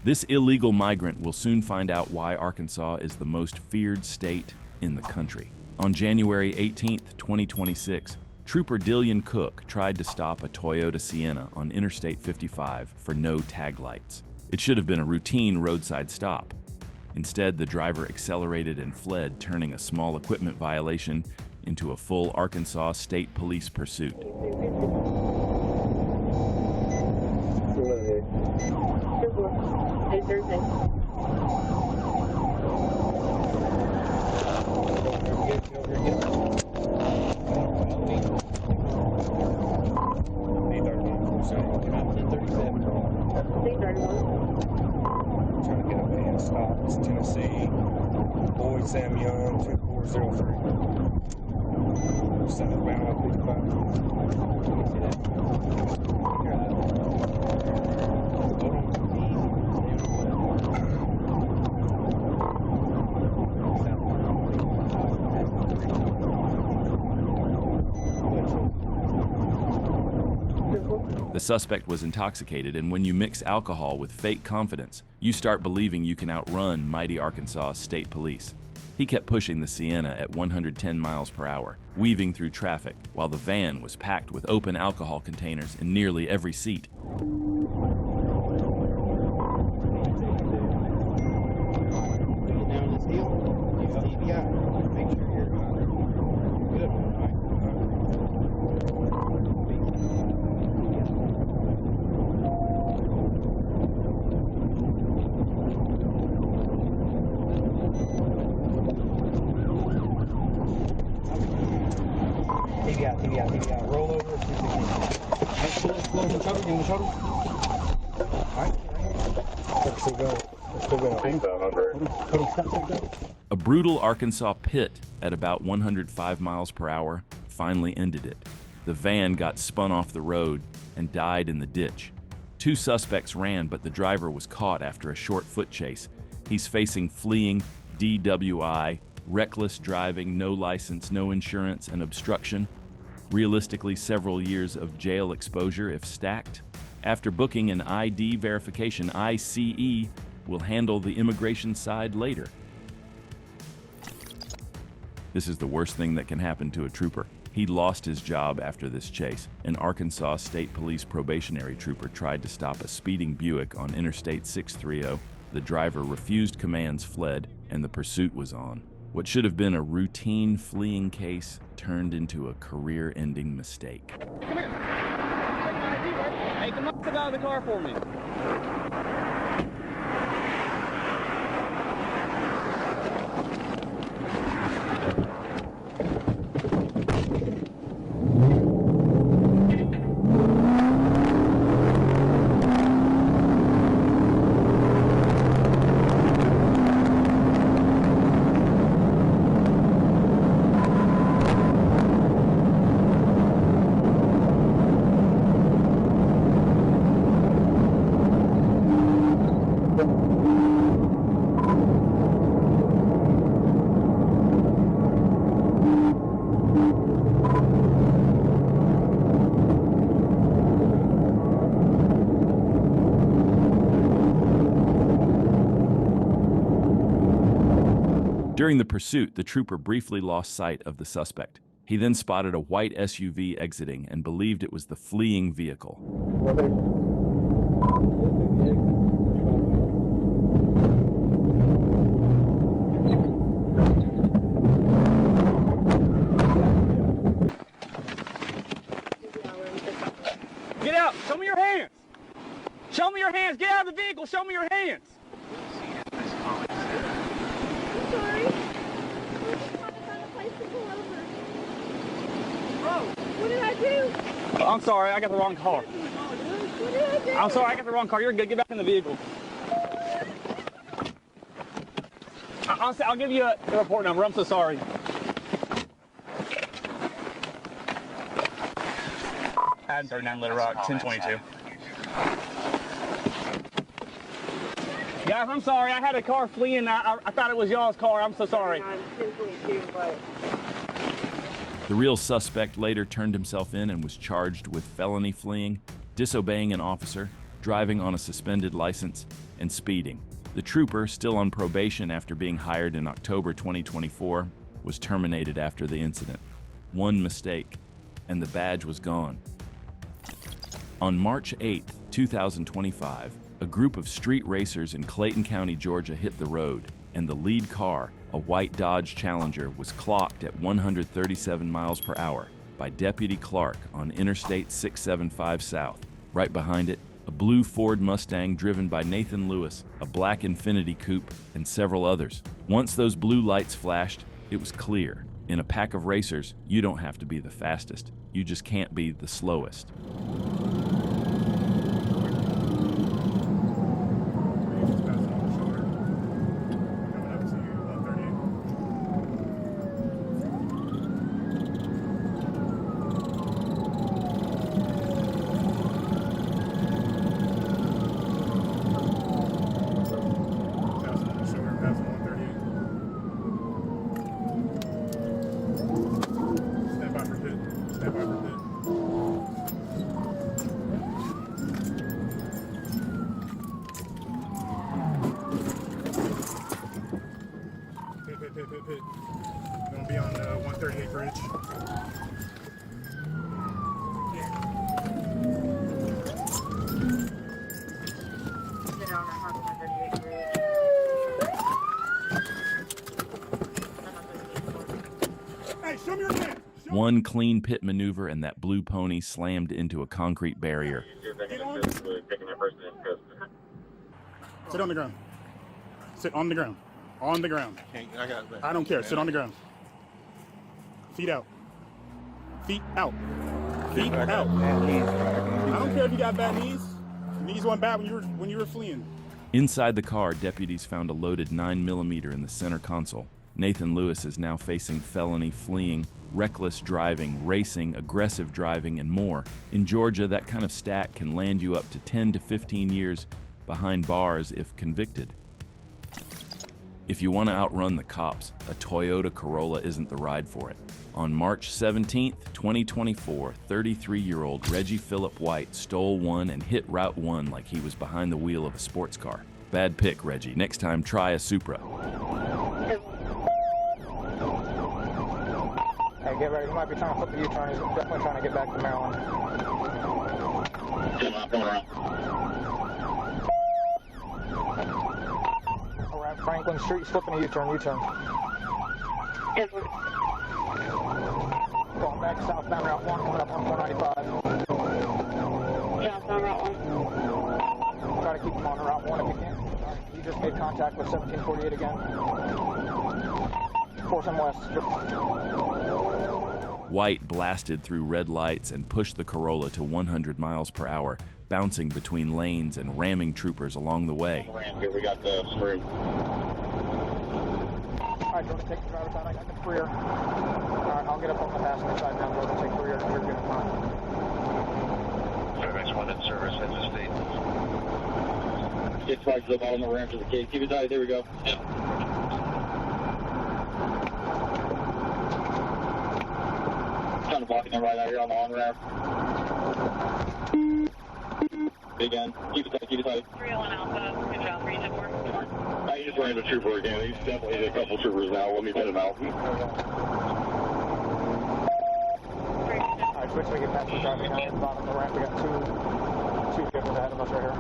This illegal migrant will soon find out why Arkansas is the most feared state in the country. On January 18, 2026, Trooper Dillian Cook tried to stop a Toyota Sienna on Interstate 55 for no tag lights. It should have been a routine roadside stop. Instead, the driver accelerated and fled, turning a small equipment violation into a full Arkansas State Police pursuit. Trying to get a van stop. It's Tennessee. Boyd Sam Young, 2403. Southbound up 55. The suspect was intoxicated, and when you mix alcohol with fake confidence, you start believing you can outrun mighty Arkansas State Police. He kept pushing the Sienna at 110 miles per hour, weaving through traffic, while the van was packed with open alcohol containers in nearly every seat. TV out. Roll over. Slow the cover. Give him the shoulder. Alright. Let's still go. A brutal Arkansas pit at about 105 miles per hour finally ended it. The van got spun off the road and died in the ditch. Two suspects ran, but the driver was caught after a short foot chase. He's facing fleeing, DWI, reckless driving, no license, no insurance, and obstruction. Realistically, several years of jail exposure if stacked. After booking an ID verification, ICE will handle the immigration side later. This is the worst thing that can happen to a trooper. He lost his job after this chase. An Arkansas State Police probationary trooper tried to stop a speeding Buick on Interstate 630. The driver refused commands, fled, and the pursuit was on. What should have been a routine fleeing case turned into a career-ending mistake. Come here. Check my ID, bro. Hey, come on, get out of the car for me. During the pursuit, the trooper briefly lost sight of the suspect. He then spotted a white SUV exiting and believed it was the fleeing vehicle. Get out! Show me your hands! Show me your hands! Get out of the vehicle! Show me your hands! Sorry. We're just trying to find a place to pull over. Oh, what did I do? I'm sorry, I got the wrong car. What did I do? I'm sorry, I got the wrong car. You're good. Get back in the vehicle. I'll give you a report number. I'm so sorry. Add 39 Little Rock, 1022. Guys, I'm sorry. I had a car fleeing. I thought it was y'all's car. I'm so sorry. The real suspect later turned himself in and was charged with felony fleeing, disobeying an officer, driving on a suspended license, and speeding. The trooper, still on probation after being hired in October 2024, was terminated after the incident. One mistake, and the badge was gone. On March 8, 2025, a group of street racers in Clayton County, Georgia hit the road, and the lead car, a white Dodge Challenger, was clocked at 137 miles per hour by Deputy Clark on Interstate 675 South. Right behind it, a blue Ford Mustang driven by Nathan Lewis, a black Infiniti Coupe, and several others. Once those blue lights flashed, it was clear. In a pack of racers, you don't have to be the fastest. You just can't be the slowest. Pit. Gonna be on the 138 bridge. Hey, show me your hands. One clean pit maneuver and that blue pony slammed into a concrete barrier. Sit on the ground. Sit on the ground. On the ground. I don't care. Sit on the ground. Feet out. Feet out. Feet out. I don't care if you got bad knees. Knees went bad when you were fleeing. Inside the car, deputies found a loaded 9mm in the center console. Nathan Lewis is now facing felony fleeing, reckless driving, racing, aggressive driving, and more. In Georgia, that kind of stack can land you up to 10 to 15 years behind bars if convicted. If you want to outrun the cops, a Toyota Corolla isn't the ride for it. On March 17, 2024, 33-year-old Reggie Phillip White stole one and hit Route 1 like he was behind the wheel of a sports car. Bad pick, Reggie. Next time, try a Supra. Hey, get ready. We might be trying to flip the U-turn. He's definitely trying to get back to Maryland. Come around. We're at Franklin Street, flipping a U-turn. Going back southbound Route 1, coming up on 495. Southbound Route 1. Try to keep him on Route 1 if you can. You just made contact with 1748 again. Force him west. White blasted through red lights and pushed the Corolla to 100 miles per hour, bouncing between lanes and ramming troopers along the way. Here we got the room. All right, Jordan, take the driver's side. I got the rear. All right, I'll get up on the passenger side now. Jordan, take the rear. You're good in front. Service 1 in service, heads of state. Get flags up on the ramp to the gate. Keep it tight. There we go. Yeah. Kind of blocking them right out here on the on-ramp. Big end. Keep it tight, keep it tight. 301 Alpha, good job, region 4. I just ran the trooper again. He's definitely hit a couple troopers now. Let me put him out. All right, switch to get past the driving now. At the bottom of the ramp, we got two vehicles ahead of us right here.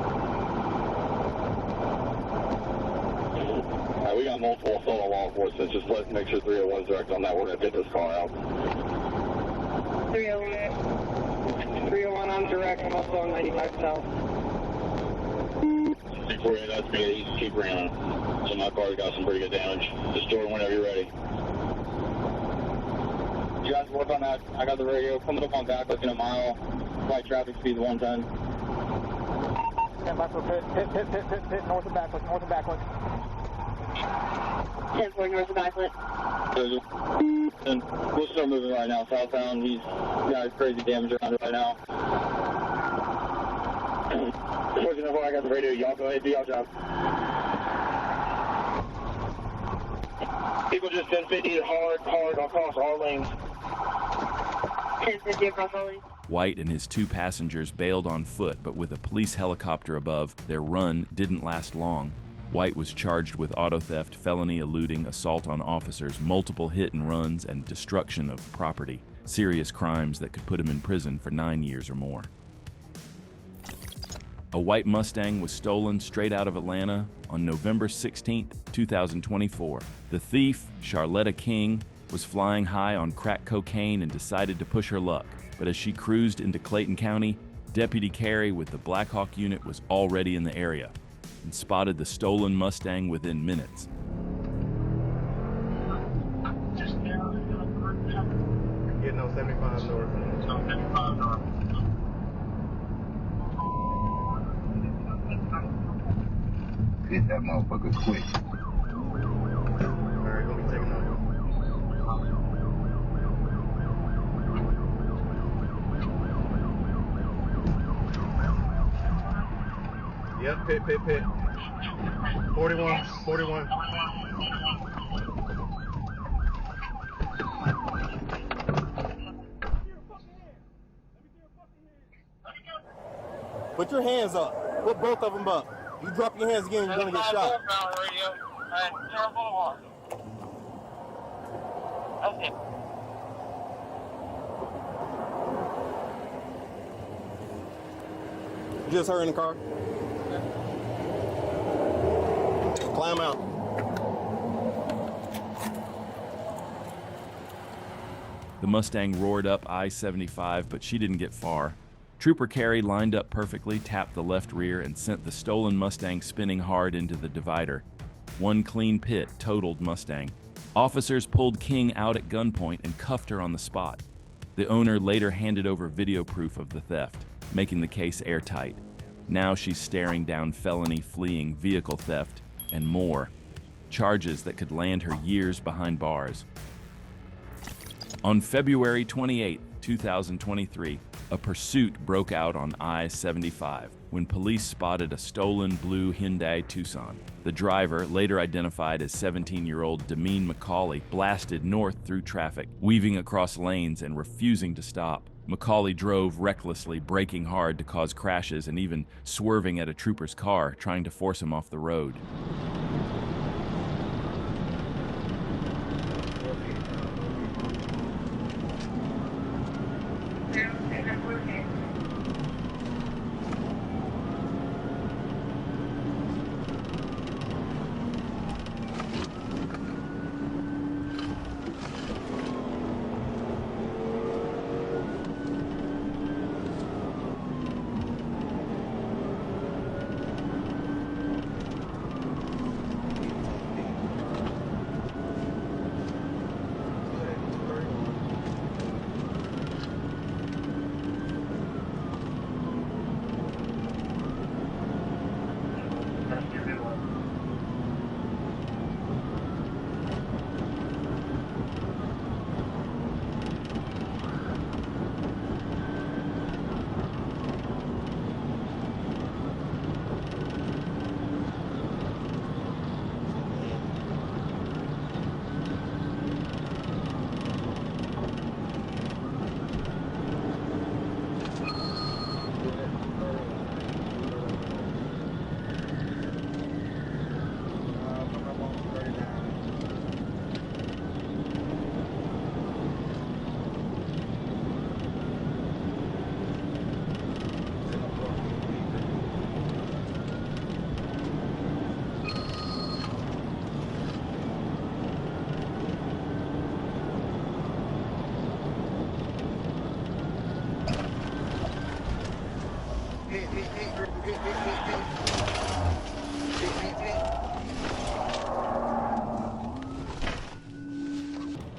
All right, we got multiple solo law enforcement. Just let's make sure 301's direct on that. We're going to get this car out. 301 on direct, I'm also on 95 south. 648, that's me. Keep running. So my car's got some pretty good damage. Just door whenever you're ready. You guys work on that. I got the radio coming up on back, looking a mile. Light traffic speed 110. Stand by for pit, north and backward, north and backward. 10-4 north of backlit. And we'll start moving right now. Southbound, he's got crazy damage around it right now. Fortunately, I got the radio. Y'all go ahead, do y'all job. People just 1050 hard across all lanes. 1050 across all lanes. White and his 2 passengers bailed on foot, but with a police helicopter above, their run didn't last long. White was charged with auto theft, felony eluding, assault on officers, multiple hit and runs, and destruction of property. Serious crimes that could put him in prison for 9 years or more. A white Mustang was stolen straight out of Atlanta on November 16, 2024. The thief, Charlotta King, was flying high on crack cocaine and decided to push her luck. But as she cruised into Clayton County, Deputy Carey with the Black Hawk unit was already in the area and spotted the stolen Mustang within minutes. Getting on 75 north. Hit that motherfucker quick. Alright, let me take it off. Yep, pit. 41. Put your hands up. Put both of them up. You drop your hands again, you're gonna get shot. Okay. Just her in the car. Climb out. The Mustang roared up I-75, but she didn't get far. Trooper Carey lined up perfectly, tapped the left rear, and sent the stolen Mustang spinning hard into the divider. One clean pit totaled Mustang. Officers pulled King out at gunpoint and cuffed her on the spot. The owner later handed over video proof of the theft, making the case airtight. Now she's staring down felony, fleeing, vehicle theft, and more. Charges that could land her years behind bars. On February 28, 2023, a pursuit broke out on I-75 when police spotted a stolen blue Hyundai Tucson. The driver, later identified as 17-year-old Demeen McCauley, blasted north through traffic, weaving across lanes and refusing to stop. McCauley drove recklessly, braking hard to cause crashes and even swerving at a trooper's car, trying to force him off the road.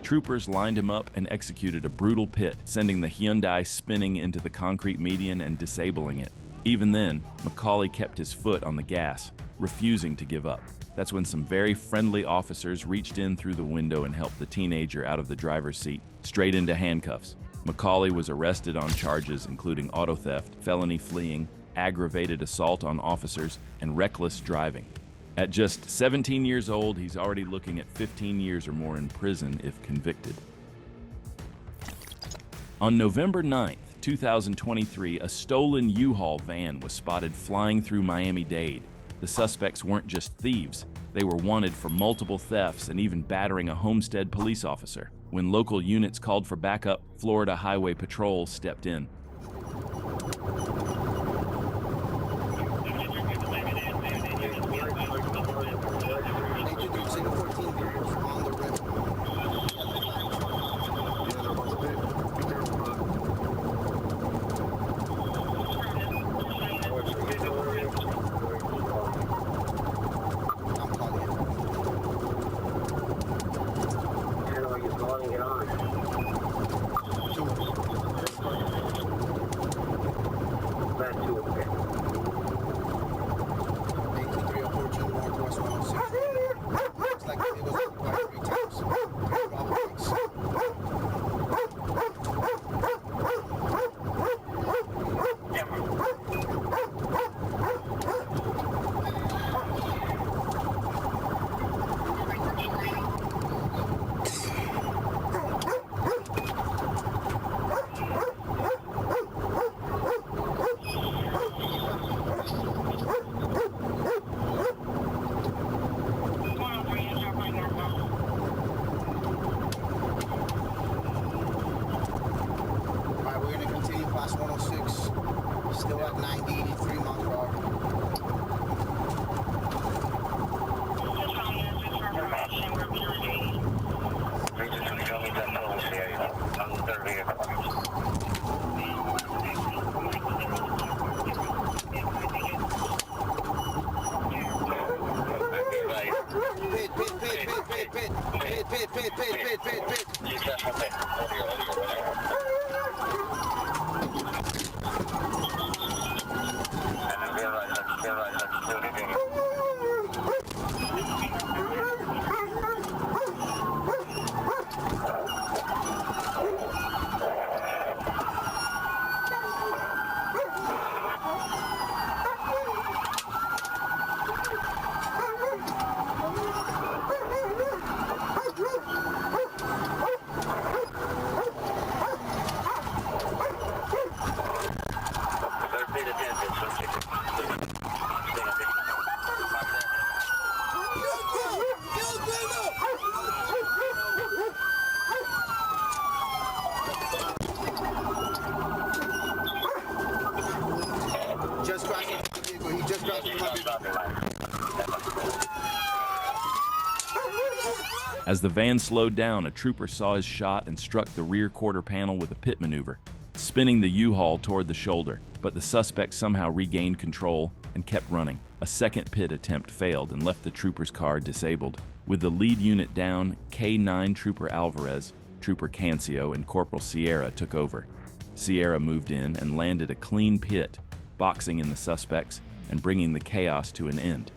Troopers lined him up and executed a brutal pit, sending the Hyundai spinning into the concrete median and disabling it. Even then, McCauley kept his foot on the gas, refusing to give up. That's when some very friendly officers reached in through the window and helped the teenager out of the driver's seat, straight into handcuffs. McCauley was arrested on charges including auto theft, felony fleeing, aggravated assault on officers, and reckless driving. At just 17 years old, he's already looking at 15 years or more in prison if convicted. On November 9, 2023, a stolen U-Haul van was spotted flying through Miami-Dade. The suspects weren't just thieves. They were wanted for multiple thefts and even battering a Homestead police officer. When local units called for backup, Florida Highway Patrol stepped in. As the van slowed down, a trooper saw his shot and struck the rear quarter panel with a pit maneuver, spinning the U-Haul toward the shoulder, but the suspect somehow regained control and kept running. A second pit attempt failed and left the trooper's car disabled. With the lead unit down, K-9 Trooper Alvarez, Trooper Cancio, and Corporal Sierra took over. Sierra moved in and landed a clean pit, boxing in the suspects and bringing the chaos to an end.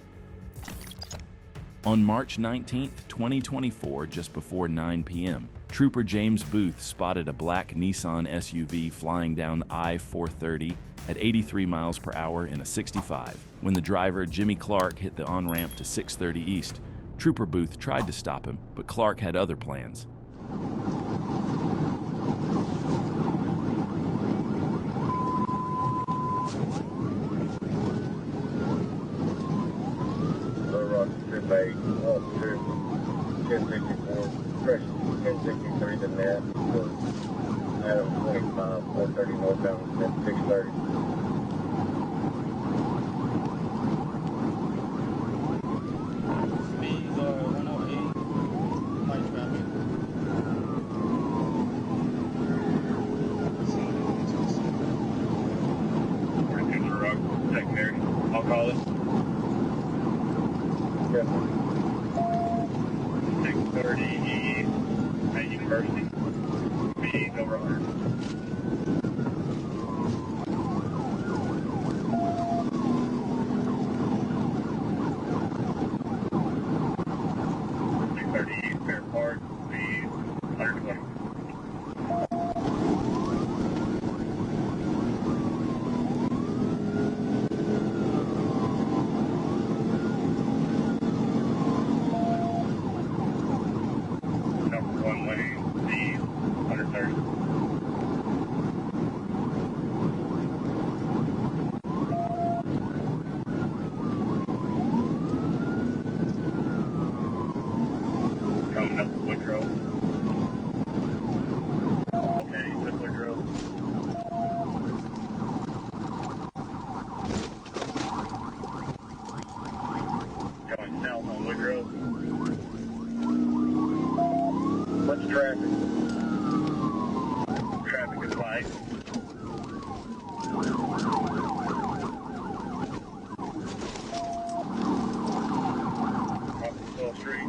On March 19, 2024, just before 9 p.m., Trooper James Booth spotted a black Nissan SUV flying down I-430 at 83 miles per hour in a 65. When the driver, Jimmy Clark, hit the on-ramp to 630 East, Trooper Booth tried to stop him, but Clark had other plans. Trip 1064, fresh 1063 to net, Adam 25, 430 northbound, 630. Speeds are 108, light traffic. We're in the rock, secondary, I'll call it. 630 at University. Speeds over 100. Fair Park, speed 120. Number 1 lane, speed traffic. Traffic is light. Off the full street.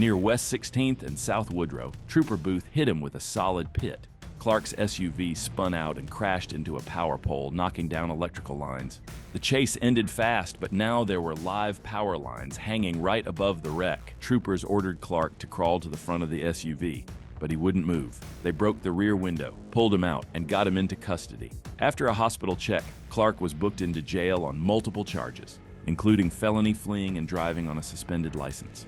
Near West 16th and South Woodrow, Trooper Booth hit him with a solid pit. Clark's SUV spun out and crashed into a power pole, knocking down electrical lines. The chase ended fast, but now there were live power lines hanging right above the wreck. Troopers ordered Clark to crawl to the front of the SUV, but he wouldn't move. They broke the rear window, pulled him out, and got him into custody. After a hospital check, Clark was booked into jail on multiple charges, including felony fleeing and driving on a suspended license.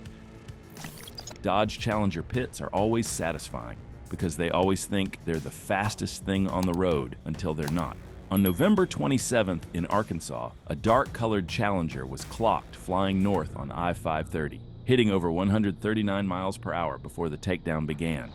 Dodge Challenger pits are always satisfying because they always think they're the fastest thing on the road until they're not. On November 27th in Arkansas, a dark-colored Challenger was clocked flying north on I-530, hitting over 139 miles per hour before the takedown began.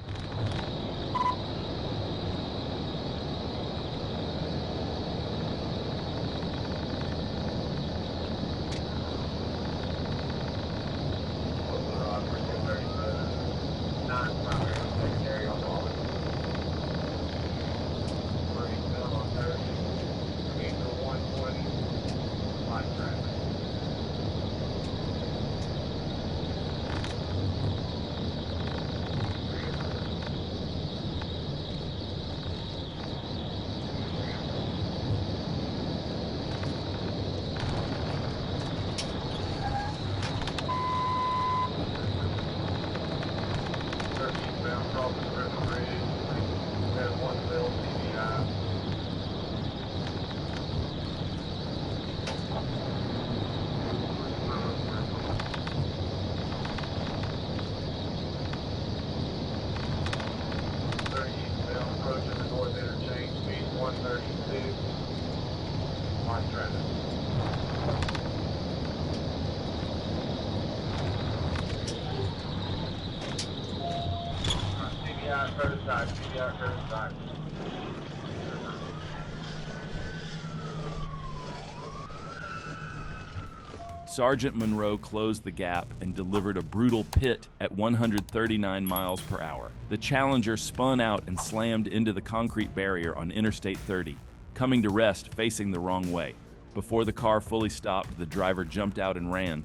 Sergeant Monroe closed the gap and delivered a brutal pit at 139 miles per hour. The Challenger spun out and slammed into the concrete barrier on Interstate 30, coming to rest facing the wrong way. Before the car fully stopped, the driver jumped out and ran.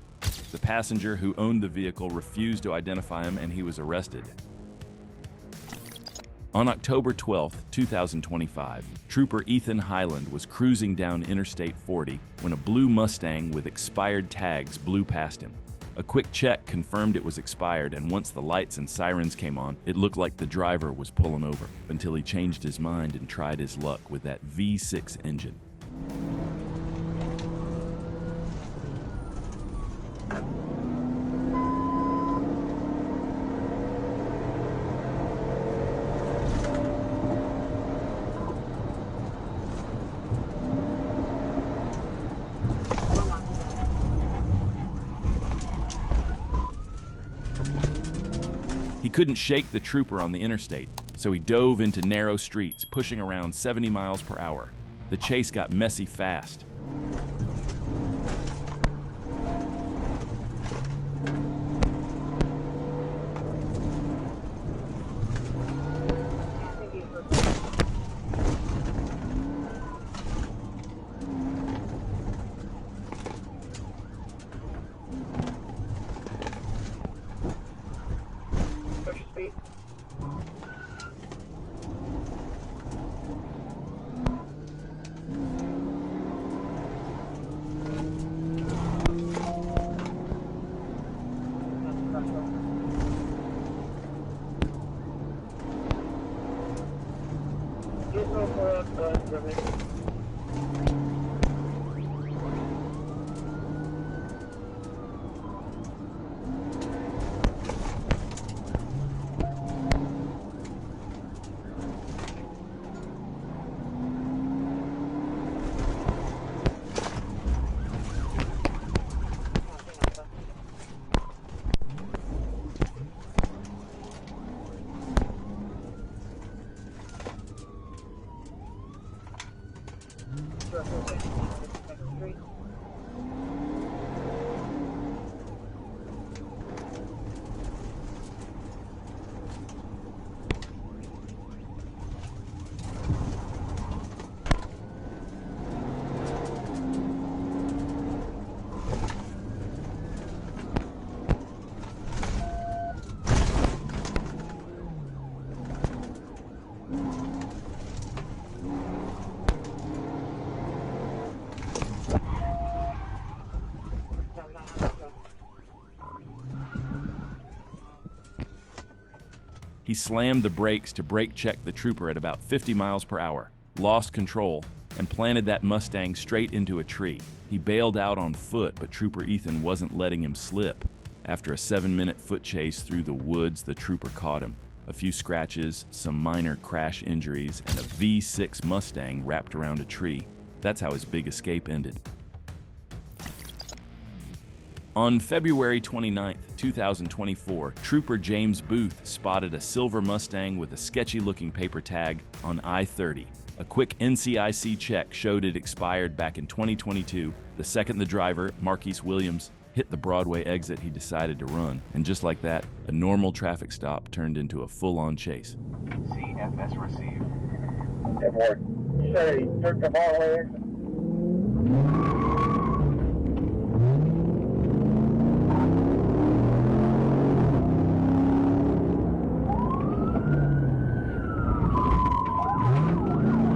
The passenger who owned the vehicle refused to identify him and he was arrested. On October 12, 2025, Trooper Ethan Highland was cruising down Interstate 40 when a blue Mustang with expired tags blew past him. A quick check confirmed it was expired, and once the lights and sirens came on, it looked like the driver was pulling over, until he changed his mind and tried his luck with that V6 engine. He couldn't shake the trooper on the interstate, so he dove into narrow streets, pushing around 70 miles per hour. The chase got messy fast. He slammed the brakes to brake check the trooper at about 50 miles per hour, lost control, and planted that Mustang straight into a tree. He bailed out on foot, but Trooper Ethan wasn't letting him slip. After a 7-minute foot chase through the woods, the trooper caught him. A few scratches, some minor crash injuries, and a V6 Mustang wrapped around a tree. That's how his big escape ended. On February 29, 2024, Trooper James Booth spotted a silver Mustang with a sketchy-looking paper tag on I-30. A quick NCIC check showed it expired back in 2022. The second the driver, Marquise Williams, hit the Broadway exit, he decided to run. And just like that, a normal traffic stop turned into a full-on chase. CFS received. Airport. Say, took the Broadway exit.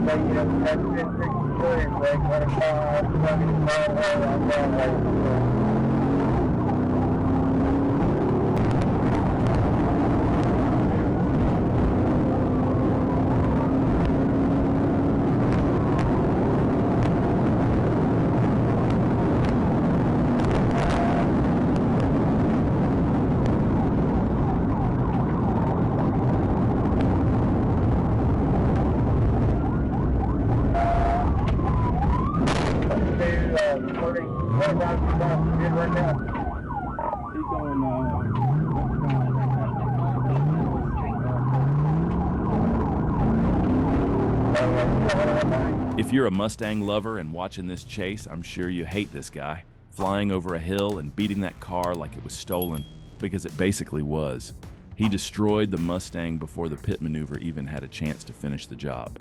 That's 1063, break 25, 70 Broadway on Broadway. If you're a Mustang lover and watching this chase, I'm sure you hate this guy. Flying over a hill and beating that car like it was stolen, because it basically was. He destroyed the Mustang before the pit maneuver even had a chance to finish the job.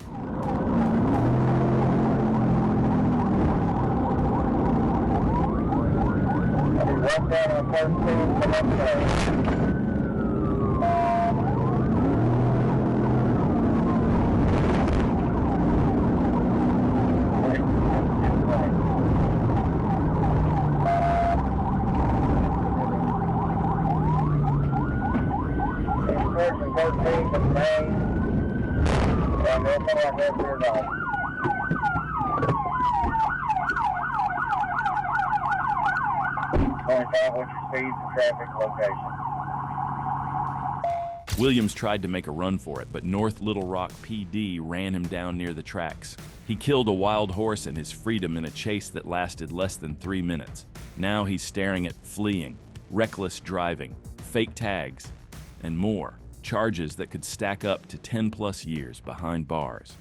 Williams tried to make a run for it, but North Little Rock PD ran him down near the tracks. He killed a wild horse and his freedom in a chase that lasted less than 3 minutes. Now he's staring at fleeing, reckless driving, fake tags, and more. Charges that could stack up to 10+ years behind bars.